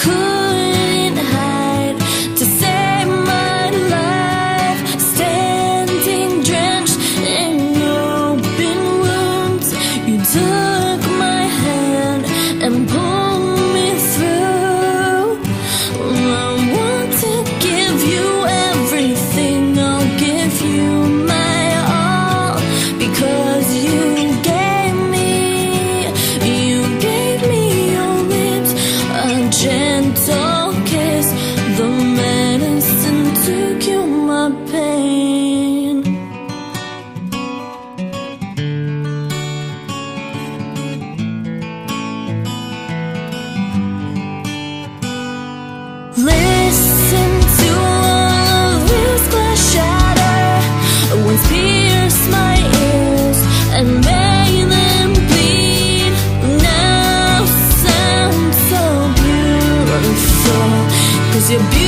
couldn't hide to save my life, standing drenched in open wounds. You took my hand and pulled me through. I want to give you everything, I'll give you my all, because you gave me your lips, a gentle kiss, the medicine to cure my pain. Listen to all of this glass shatter, once pierced my ears and made them bleed. Now sound so beautiful, 'cause you're beautiful.